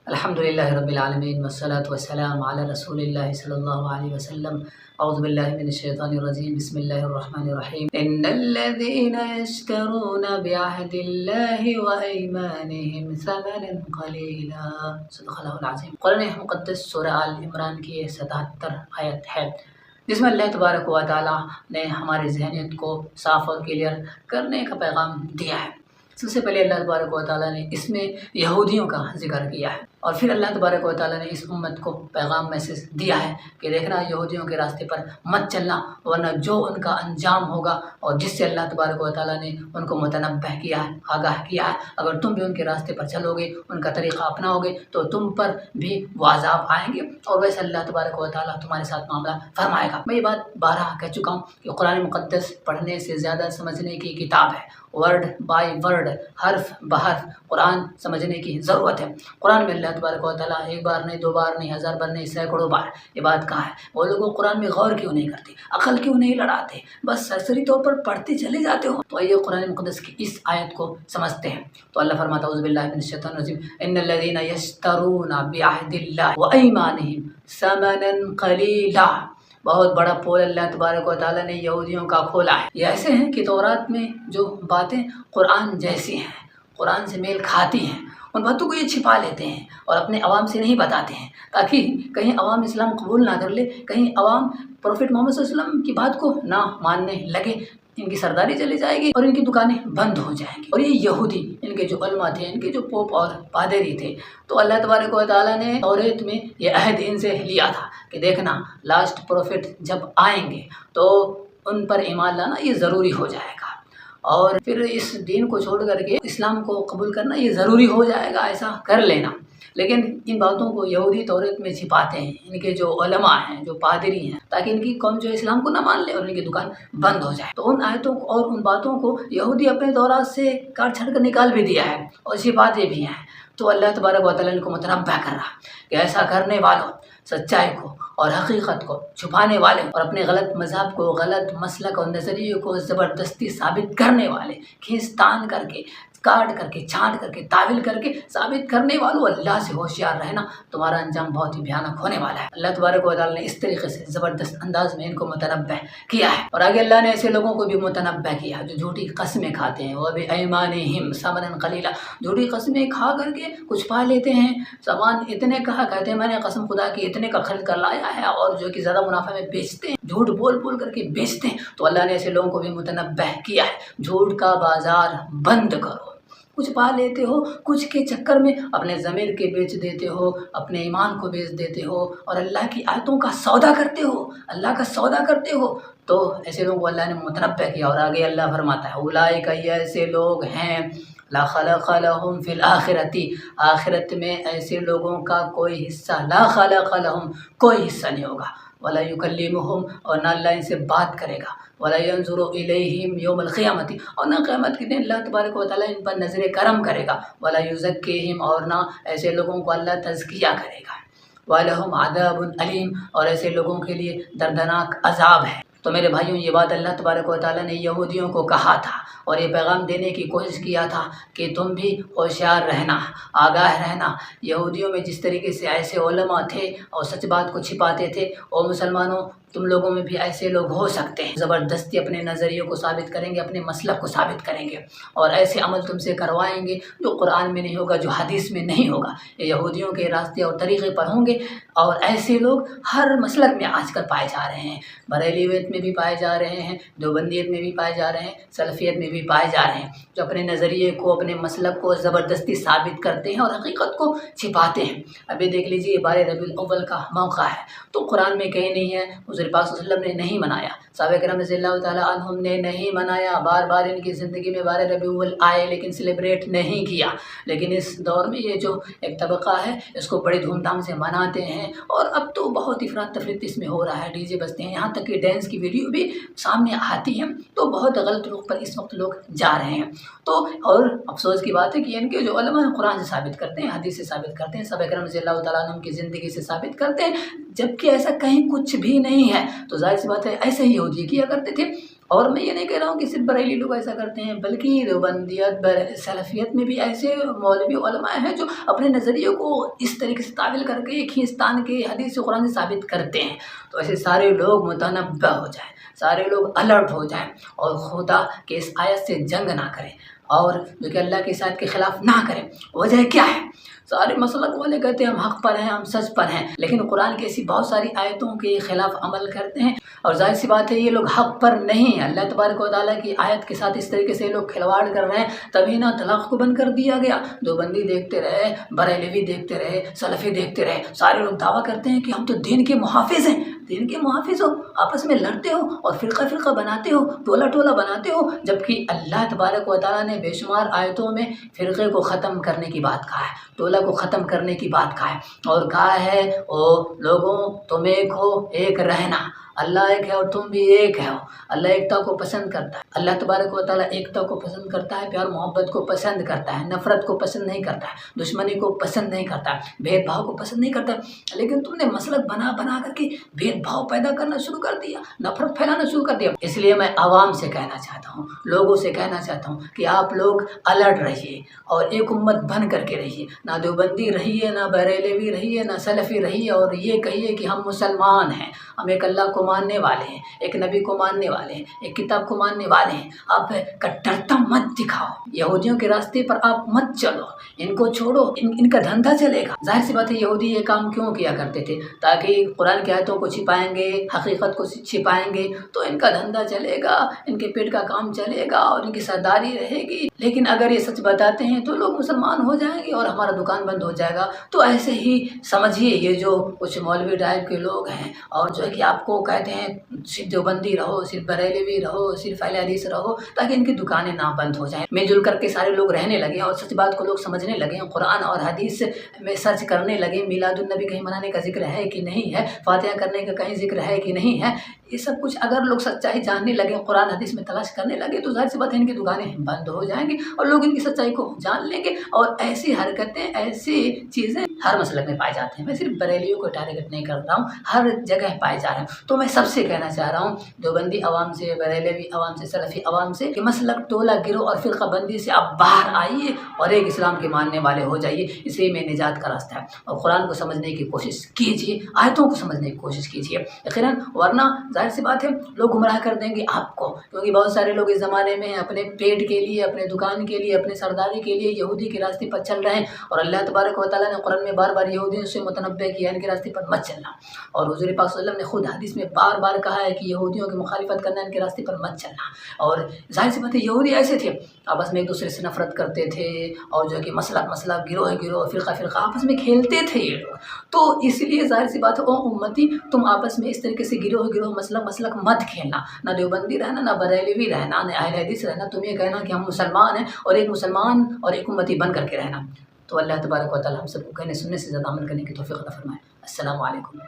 الحمد للہ رب العالمین والصلاة والسلام علی رسول اللہ صلی اللہ علیہ وسلم اعوذ باللہ من الشیطان الرجیم بسم اللہ الرحمن الرحیم ان الذین یشترون بعہد اللہ وایمانہم ثمنا قلیلا صدق اللہ العظیم۔ قرآن مقدس سورہ آل عمران کی 77 آیت ہے جس میں اللہ تبارک و تعالیٰ نے ہماری ذہنیت کو صاف اور کلیئر کرنے کا پیغام دیا ہے۔ سب سے پہلے اللہ تبارک و تعالیٰ نے اس میں یہودیوں کا ذکر کیا ہے، اور پھر اللہ تبارک و تعالیٰ نے اس امت کو پیغام میسج دیا ہے کہ دیکھنا یہودیوں کے راستے پر مت چلنا، ورنہ جو ان کا انجام ہوگا اور جس سے اللہ تبارک و تعالیٰ نے ان کو متنبہ کیا ہے، آگاہ کیا ہے، اگر تم بھی ان کے راستے پر چلو گے، ان کا طریقہ اپناؤ گے تو تم پر بھی وہ عذاب آئیں گے، اور ویسے اللہ تبارک و تعالیٰ تمہارے ساتھ معاملہ فرمائے گا۔ میں یہ بات بارہا کہہ چکا ہوں کہ قرآن مقدس پڑھنے سے زیادہ سمجھنے کی کتاب ہے، ورڈ بائی ورڈ، حرف بحرف قرآن سمجھنے کی ضرورت ہے۔ قرآن میں اللہ تبارک و تعالیٰ ایک بار نہیں، دو بار نہیں، ہزار بار نہیں، سینکڑوں بار یہ بات کہا ہے۔ وہ لوگ قرآن میں غور کیوں نہیں کرتے، عقل کیوں نہیں لڑاتے، بس سرسری طور پر پڑھتے چلے جاتے ہو؟ تو یہ قرآن مقدس کی اس آیت کو سمجھتے ہیں تو اللہ فرماتا ہے اعوذ باللہ من الشیطان الرجیم ان الذین یشترون بعہد اللہ وایمانہم ثمنا قلیلا۔ بہت بڑا پول اللہ تبارک و تعالیٰ نے یہودیوں کا کھولا ہے۔ یہ ایسے ہیں کہ تورات میں جو باتیں قرآن جیسی ہیں، قرآن سے میل کھاتی ہیں، ان باتوں کو یہ چھپا لیتے ہیں اور اپنے عوام سے نہیں بتاتے ہیں، تاکہ کہیں عوام اسلام قبول نہ کر لے، کہیں عوام پروفٹ محمد صلی اللہ علیہ وسلم کی بات کو نہ ماننے لگے، ان کی سرداری چلی جائے گی اور ان کی دکانیں بند ہو جائیں گی۔ اور یہ یہودی، ان کے جو علماء تھے، ان کے جو پوپ اور پادری تھے، تو اللہ تبارک و تعالیٰ نے توریت میں یہ عہد ان سے لیا تھا کہ دیکھنا لاسٹ پروفٹ جب آئیں گے تو ان پر ایمان لانا یہ ضروری ہو جائے گا، اور پھر اس دین کو چھوڑ کر کے اسلام کو قبول کرنا یہ ضروری ہو جائے گا، ایسا کر لینا۔ لیکن ان باتوں کو یہودی توریت میں چھپاتے ہیں، ان کے جو علماء ہیں، جو پادری ہیں، تاکہ ان کی قوم جو اسلام کو نہ مان لے اور ان کی دکان بند ہو جائے۔ تو ان آیتوں کو اور ان باتوں کو یہودی اپنے تورات سے کاٹ چھڑ کر نکال بھی دیا ہے اور چھپاتے بھی ہیں۔ تو اللہ تبارک و تعالیٰ نے ان کو متنبہ کر رہا کہ ایسا کرنے والوں، سچائی کو اور حقیقت کو چھپانے والے اور اپنے غلط مذہب کو، غلط مسلک اور نظریے کو زبردستی ثابت کرنے والے، کھینچتان کر کے، کاٹ کر کے، چھانٹ کر کے، تعویل کر کے ثابت کرنے والوں، اللہ سے ہوشیار رہنا، تمہارا انجام بہت ہی بھیانک ہونے والا ہے۔ اللہ تبارک و تعالیٰ نے اس طریقے سے زبردست انداز میں ان کو متنبہ کیا ہے، اور آگے اللہ نے ایسے لوگوں کو بھی متنبہ کیا جو جھوٹی قسمیں کھاتے ہیں، وَبِأَيْمَانِهِمْ ثَمَنًا قَلِيلًا، جھوٹی قسمیں کھا کر کے کچھ پا لیتے ہیں، سامان اتنے کا کہتے ہیں میں نے قسم خدا کی اتنے کا خرید کر لایا ہے، اور جو کہ زیادہ منافع میں بیچتے ہیں، جھوٹ بول بول کر کے بیچتے ہیں۔ تو اللہ نے ایسے لوگوں کو بھی متنبہ کیا ہے، جھوٹ کا بازار بند کرو۔ کچھ پا لیتے ہو، کچھ کے چکر میں اپنے ضمیر کے بیچ دیتے ہو، اپنے ایمان کو بیچ دیتے ہو، اور اللہ کی آیتوں کا سودا کرتے ہو، اللہ کا سودا کرتے ہو۔ تو ایسے لوگوں کو اللہ نے متنبہ کیا، اور آگے اللہ فرماتا ہے اولئک، یہ ایسے لوگ ہیں لا خلق لهم فی الآخرۃ، آخرت میں ایسے لوگوں کا کوئی حصہ، لا خلق لهم، کوئی حصہ نہیں ہوگا، ولا یکلمہم، اور نہ اللہ ان سے بات کرے گا، ولا ینظر الیہم یوم القیامۃ، اور نہ قیامت کے دن اللہ تبارک و تعالیٰ ان پر نظر کرم کرے گا، ولا یزکیہم، اور نہ ایسے لوگوں کو اللہ تزکیہ کرے گا، وَلَهُمْ عَذَابٌ أَلِيمٌ، اور ایسے لوگوں کے لیے دردناک عذاب ہے۔ تو میرے بھائیوں، یہ بات اللہ تبارک و تعالیٰ نے یہودیوں کو کہا تھا اور یہ پیغام دینے کی کوشش کیا تھا کہ تم بھی ہوشیار رہنا، آگاہ رہنا۔ یہودیوں میں جس طریقے سے ایسے علماء تھے اور سچ بات کو چھپاتے تھے، اور مسلمانوں تم لوگوں میں بھی ایسے لوگ ہو سکتے ہیں، زبردستی اپنے نظریوں کو ثابت کریں گے، اپنے مسلک کو ثابت کریں گے، اور ایسے عمل تم سے کروائیں گے جو قرآن میں نہیں ہوگا، جو حدیث میں نہیں ہوگا، یہ یہودیوں کے راستے اور طریقے پر ہوں گے۔ اور ایسے لوگ ہر مسلک میں آج کل پائے جا رہے ہیں، بریلویت میں بھی پائے جا رہے ہیں، دیوبندیت میں بھی پائے جا رہے ہیں، سلفیت میں بھی پائے جا رہے ہیں، جو اپنے نظریے کو، اپنے مسلک کو زبردستی ثابت کرتے ہیں اور حقیقت کو چھپاتے ہیں۔ ابھی دیکھ لیجیے، 12 ربیع الاول کا موقع ہے، تو قرآن میں کہیں نہیں ہے، حضور پاک صلی اللہ علیہ وسلم نے نہیں منایا، صحابہ کرام رضی اللہ تعالیٰ عنہم نے نہیں منایا، بار بار ان کی زندگی میں 12 ربیع الاول آئے لیکن سیلیبریٹ نہیں کیا۔ لیکن اس دور میں یہ جو ایک طبقہ ہے اس کو بڑی دھوم دھام سے مناتے ہیں، اور اب تو بہت افراط تفریط اس میں ہو رہا ہے، ڈی جے بجتے ہیں، یہاں تک کہ ڈینس کی ویڈیو بھی سامنے آتی ہے، تو بہت غلط رخ پر اس وقت لوگ جا رہے ہیں۔ تو اور افسوس کی بات ہے کہ ان کے جو علماء قرآن سے ثابت کرتے ہیں، حدیث سے ثابت کرتے ہیں، صحابہ کرام رضی اللہ تعالیٰ عنہم کی زندگی سے ثابت کرتے ہیں، جبکہ ایسا کہیں کچھ بھی نہیں ہے۔ تو ظاہر سی بات ہے ایسے ہی یہودی کیا کرتے تھے، اور میں یہ نہیں کہہ رہا ہوں کہ صرف بریلی لوگ ایسا کرتے ہیں، بلکہ دیوبندیت سلفیت میں بھی ایسے مولوی علماء ہیں جو اپنے نظریے کو اس طریقے سے تعویل کر کے کھینچتان کے حدیث قرآن سے ثابت کرتے ہیں۔ تو ایسے سارے لوگ متنبہ ہو جائیں، سارے لوگ الرٹ ہو جائیں اور خدا کہ اس آیت سے جنگ نہ کریں اور جو کہ اللہ کی آیت کے خلاف نہ کریں۔ وجہ کیا ہے؟ سارے مسلک والے کہتے ہیں ہم حق پر ہیں، ہم سچ پر ہیں، لیکن قرآن کی ایسی بہت ساری آیتوں کے خلاف عمل کرتے ہیں، اور ظاہر سی بات ہے یہ لوگ حق پر نہیں ہیں۔ اللہ تبارک و تعالیٰ کی آیت کے ساتھ اس طریقے سے یہ لوگ کھلواڑ کر رہے ہیں، تبھی نہ طلاق کو بند کر دیا گیا۔ دیوبندی دیکھتے رہے، بریلوی دیکھتے رہے، سلفی دیکھتے رہے، سارے لوگ دعویٰ کرتے ہیں کہ ہم تو دین کے محافظ ہیں۔ دین کے محافظ ہو، آپس میں لڑتے ہو اور فرقہ فرقہ بناتے ہو، ٹولہ ٹولہ بناتے ہو، جبکہ اللہ تبارک و تعالیٰ نے بے شمار آیتوں میں فرقے کو ختم کرنے کی بات کہا ہے، ٹولہ کو ختم کرنے کی بات کہا ہے، اور کہا ہے او لوگوں تم ایک ہو، ایک رہنا، اللہ ایک ہے اور تم بھی ایک ہو۔ اللہ ایکتا کو پسند کرتا ہے، اللہ تبارک و تعالیٰ ایکتا کو پسند کرتا ہے، پیار محبت کو پسند کرتا ہے، نفرت کو پسند نہیں کرتا ہے، دشمنی کو پسند نہیں کرتا ہے، بھید بھاؤ کو پسند نہیں کرتا ہے۔ لیکن تم نے مسلک بنا بنا کر کے بھید بھاؤ پیدا کرنا شروع کر دیا، نفرت پھیلانا شروع کر دیا۔ اس لیے میں عوام سے کہنا چاہتا ہوں، لوگوں سے کہنا چاہتا ہوں کہ آپ لوگ الرٹ رہیے اور ایک امت بن کر کے رہیے، نہ دیوبندی رہیے، نہ بریلوی رہیے، نہ سلفی رہیے، اور یہ کہیے کہ ہم مسلمان ہیں، ہم ایک اللہ کو ماننے والے ہیں، ایک نبی کو ماننے والے ہیں، ایک کتاب کو ماننے والے ہیں۔ آپ کٹرتا مت دکھاؤ، یہودیوں کے راستے پر آپ مت چلو، ان کو چھوڑو، ان کا دھندا چلے گا۔ ظاہر سی بات ہے یہودی یہ کام کیوں کیا کرتے تھے؟ تاکہ قرآن کی آیتوں کو چھپائیں گے، حقیقت کو چھپائیں گے تو ان کا دھندا چلے گا، ان کے پیٹ کا کام چلے گا اور ان کی سرداری رہے گی۔ لیکن اگر یہ سچ بتاتے ہیں تو لوگ مسلمان ہو جائیں گے اور ہمارا دکان بند ہو جائے گا۔ تو ایسے ہی سمجھیے یہ جو کچھ مولوی ٹائپ کے لوگ ہیں اور جو ہے کہ آپ کو کہتے ہیں صرف دیوبندی رہو، صرف بریلوی رہو، صرف اہل حدیث رہو، تاکہ ان کی دکانیں نہ بند ہو جائیں، مل جل کر کے سارے لوگ رہنے لگیں اور سچ بات کو لوگ سمجھنے لگیں، قرآن اور حدیث میں سرچ کرنے لگیں، میلاد النبی کہیں منانے کا ذکر ہے کہ نہیں ہے، فاتحہ کرنے کا کہیں ذکر ہے کہ نہیں ہے، یہ سب کچھ اگر لوگ سچائی جاننے لگے، قرآن حدیث میں تلاش کرنے لگے تو ظاہر سی بات ہے ان کی دکانیں بند ہو جائیں گی اور لوگ ان کی سچائی کو جان لیں گے۔ اور ایسی حرکتیں، ایسی چیزیں ہر مسلک میں پائے جاتے ہیں، میں صرف بریلیوں کو ٹارگٹ نہیں کر رہا ہوں، ہر جگہ پائے جا رہے ہیں۔ تو میں سب سے کہنا چاہ رہا ہوں، دیوبندی عوام سے، بریلوی عوام سے، سلفی عوام سے، کہ مسلک ٹولہ گروہ اور فرقہ بندی سے آپ باہر آئیے اور ایک اسلام کے ماننے والے ہو جائیے، اسی میں نجات کا راستہ ہے۔ اور قرآن کو سمجھنے کی کوشش کیجیے، آیتوں کو سمجھنے کی کوشش کیجیے یقیناً، ورنہ ظاہر سی بات ہے لوگ گمراہ کر دیں گے آپ کو، کیونکہ بہت سارے لوگ اس زمانے میں اپنے پیٹ کے لیے، اپنے دکان کے لیے، اپنے سرداری کے لیے یہودی کے راستے پر چل رہے ہیں، اور اللہ تبارک و تعالیٰ نے قرآن میں بار بار یہودیوں سے متنبہ کیا ان کے راستے پر مت چلنا، اور حضور پاک صلی اللہ علیہ وسلم نے خود حدیث میں بار بار کہا ہے کہ یہودیوں کی مخالفت کرنا، ان کے راستے پر مت چلنا۔ اور ظاہر سی بات ہے یہودی ایسے تھے، آپس میں ایک دوسرے سے نفرت کرتے تھے اور جو ہے کہ مسلک گروہ فرقہ آپس میں کھیلتے تھے یہ لوگ۔ تو اس لیے ظاہر سی بات ہے او امتی، تم آپس میں اس طریقے سے گروہ مسلک مت کھیلنا، نہ دیوبندی رہنا، نہ بریلوی رہنا، نہ اہل حدیث رہنا، تم یہ کہنا کہ ہم مسلمان ہیں اور ایک مسلمان اور ایک امتی بن کر کے رہنا۔ تو اللہ تبارک و تعالیٰ ہم سب کو کہنے سننے سے زیادہ عمل کرنے کی توفیق عطا فرمائے۔ السلام علیکم۔